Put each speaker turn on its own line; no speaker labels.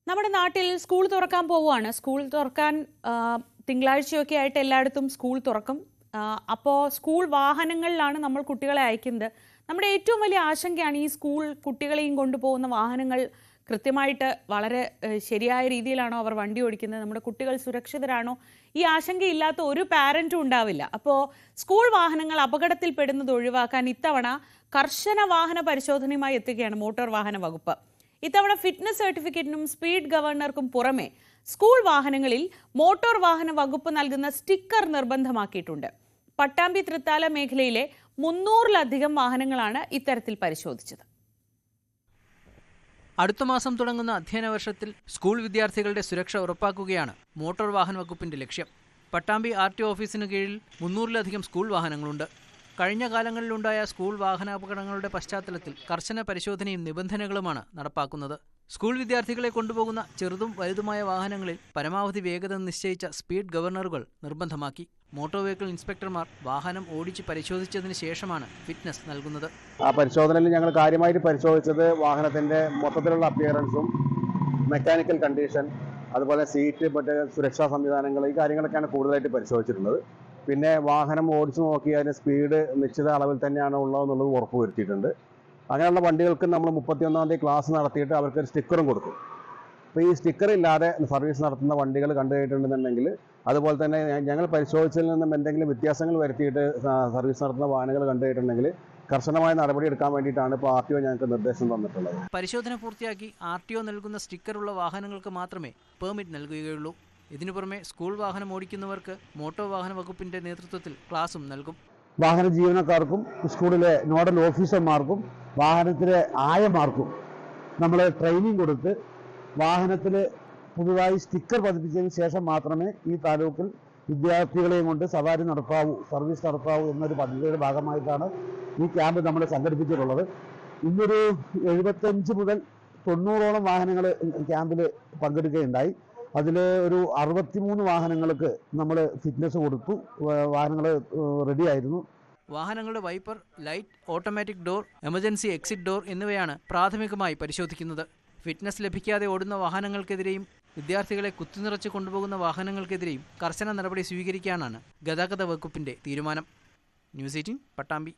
നമ്മുടെ നാട്ടിൽ സ്കൂൾ തുറക്കാൻ പോവുകയാണ്. സ്കൂൾ തുറക്കാൻ തിങ്കളാഴ്ചയൊക്കെ ആയിട്ട് എല്ലായിടത്തും സ്കൂൾ തുറക്കും. അപ്പോൾ സ്കൂൾ വാഹനങ്ങളിലാണ് നമ്മൾ കുട്ടികളെ അയക്കുന്നത്. നമ്മുടെ ഏറ്റവും വലിയ ആശങ്കയാണ് ഈ സ്കൂൾ കുട്ടികളെയും കൊണ്ടുപോകുന്ന വാഹനങ്ങൾ കൃത്യമായിട്ട് വളരെ ശരിയായ രീതിയിലാണോ അവർ വണ്ടി ഓടിക്കുന്നത്, നമ്മുടെ കുട്ടികൾ സുരക്ഷിതരാണോ, ഈ ആശങ്കയില്ലാത്ത ഒരു പാരൻറ്റും ഉണ്ടാവില്ല. അപ്പോൾ സ്കൂൾ വാഹനങ്ങൾ അപകടത്തിൽപ്പെടുന്നത് ഒഴിവാക്കാൻ ഇത്തവണ കർശന വാഹന പരിശോധനയുമായി എത്തുകയാണ് മോട്ടോർ വാഹന വകുപ്പ്. ഇത്തവണ ഫിറ്റ്നസ് സർട്ടിഫിക്കറ്റിനും സ്പീഡ് ഗവർണർക്കും പുറമെ സ്കൂൾ വാഹനങ്ങളിൽ മോട്ടോർ വാഹന വകുപ്പ് നൽകുന്ന സ്റ്റിക്കർ നിർബന്ധമാക്കിയിട്ടുണ്ട്. പട്ടാമ്പി തൃത്താല മേഖലയിലെ 300-ലധികം വാഹനങ്ങളാണ് ഇത്തരത്തിൽ പരിശോധിച്ചത്.
അടുത്ത മാസം തുടങ്ങുന്ന അധ്യയന വർഷത്തിൽ സ്കൂൾ വിദ്യാർത്ഥികളുടെ സുരക്ഷ ഉറപ്പാക്കുകയാണ് മോട്ടോർ വാഹന വകുപ്പിന്റെ ലക്ഷ്യം. പട്ടാമ്പി RTO ഓഫീസിന് കീഴിൽ 300-ലധികം സ്കൂൾ വാഹനങ്ങളുണ്ട്. കഴിഞ്ഞ കാലങ്ങളിലുണ്ടായ സ്കൂൾ വാഹനാപകടങ്ങളുടെ പശ്ചാത്തലത്തിൽ കർശന പരിശോധനയും നിബന്ധനകളുമാണ് നടപ്പാക്കുന്നത്. സ്കൂൾ വിദ്യാർത്ഥികളെ കൊണ്ടുപോകുന്ന ചെറുതും വലുതുമായ വാഹനങ്ങളിൽ പരമാവധി വേഗത നിശ്ചയിച്ച സ്പീഡ് ഗവർണറുകൾ നിർബന്ധമാക്കി. മോട്ടോർ വെഹിക്കിൾ ഇൻസ്പെക്ടർമാർ വാഹനം ഓടിച്ച് പരിശോധിച്ചതിന് ശേഷമാണ് ഫിറ്റ്നസ് നൽകുന്നത്.
ആ പരിശോധനയിൽ ഞങ്ങൾ കാര്യമായിട്ട് പരിശോധിച്ചത് വാഹനത്തിന്റെ മൊത്തത്തിലുള്ള അപ്പിയറൻസും മെക്കാനിക്കൽ കണ്ടീഷൻ, അതുപോലെ സീറ്റ്, മറ്റ് സുരക്ഷാ സംവിധാനങ്ങൾ, ഈ കാര്യങ്ങളൊക്കെയാണ് കൂടുതലായിട്ട് പരിശോധിച്ചിട്ടുള്ളത്. പിന്നെ വാഹനം ഓടിച്ചു നോക്കി അതിന് സ്പീഡ് നിശ്ചിത അളവിൽ തന്നെയാണോ ഉള്ളതെന്നുള്ളത് ഉറപ്പുവരുത്തിയിട്ടുണ്ട്. അങ്ങനെയുള്ള വണ്ടികൾക്ക് നമ്മൾ 31-ാം തീയതി ക്ലാസ് നടത്തിയിട്ട് അവർക്ക് ഒരു സ്റ്റിക്കറും കൊടുക്കും. അപ്പോൾ ഈ സ്റ്റിക്കർ ഇല്ലാതെ സർവീസ് നടത്തുന്ന വണ്ടികൾ കണ്ടുകഴിഞ്ഞിട്ടുണ്ടെന്നുണ്ടെങ്കിൽ, അതുപോലെ തന്നെ ഞങ്ങൾ പരിശോധിച്ചതിൽ നിന്നും എന്തെങ്കിലും വ്യത്യാസങ്ങൾ വരുത്തിയിട്ട് സർവീസ് നടത്തുന്ന വാഹനങ്ങൾ കണ്ടുകഴിഞ്ഞിട്ടുണ്ടെങ്കിൽ കർശനമായ നടപടി എടുക്കാൻ വേണ്ടിയിട്ടാണ് ഇപ്പോൾ RTO ഞങ്ങൾക്ക് നിർദ്ദേശം തന്നിട്ടുള്ളത്.
പരിശോധന പൂർത്തിയാക്കി RTO നൽകുന്ന സ്റ്റിക്കറുള്ള വാഹനങ്ങൾക്ക് മാത്രമേ പെർമിറ്റ് നൽകുകയുള്ളൂ. ഇതിനു പുറമെ സ്കൂൾ വാഹനം ഓടിക്കുന്നവർക്ക് മോട്ടോർ വാഹന വകുപ്പിന്റെ നേതൃത്വത്തിൽ ക്ലാസും നൽകും.
വാഹന ജീവനക്കാർക്കും സ്കൂളിലെ നോഡൽ ഓഫീസർമാർക്കും വാഹനത്തിലെ ആയമാർക്കും നമ്മൾ ട്രെയിനിങ് കൊടുത്ത് വാഹനത്തിൽ പുതുതായി സ്റ്റിക്കർ പതിപ്പിച്ചതിന് ശേഷം മാത്രമേ ഈ താലൂക്കിൽ വിദ്യാർത്ഥികളെയും കൊണ്ട് സവാരി നടത്താവൂ, സർവീസ് നടത്താവൂ എന്നൊരു പദ്ധതിയുടെ ഭാഗമായിട്ടാണ് ഈ ക്യാമ്പ് നമ്മൾ സംഘടിപ്പിച്ചിട്ടുള്ളത്. ഇന്നൊരു 75 മുതൽ 90ഓളം വാഹനങ്ങൾ ക്യാമ്പിൽ പങ്കെടുക്കുകയുണ്ടായി. അതിൽ ഒരു 63 വാഹനങ്ങൾക്ക് നമ്മൾ ഫിറ്റ്നസ് കൊടുത്തു. വാഹനങ്ങൾ റെഡി ആയിരുന്നു.
വാഹനങ്ങളുടെ wiper, light, automatic door, emergency exit door എന്നിവയാണ് പ്രാഥമികമായി പരിശോധിക്കുന്നത്. ഫിറ്റ്നസ് ലഭിക്കാതെ ഓടുന്ന വാഹനങ്ങൾക്കെതിരെയും വിദ്യാർത്ഥികളെ കുത്തിനിറച്ച് കൊണ്ടുപോകുന്ന വാഹനങ്ങൾക്കെതിരെയും കർശന നടപടി സ്വീകരിക്കാനാണ് ഗതാഗത വകുപ്പിന്റെ തീരുമാനം. ന്യൂസ് 18 പട്ടാമ്പി.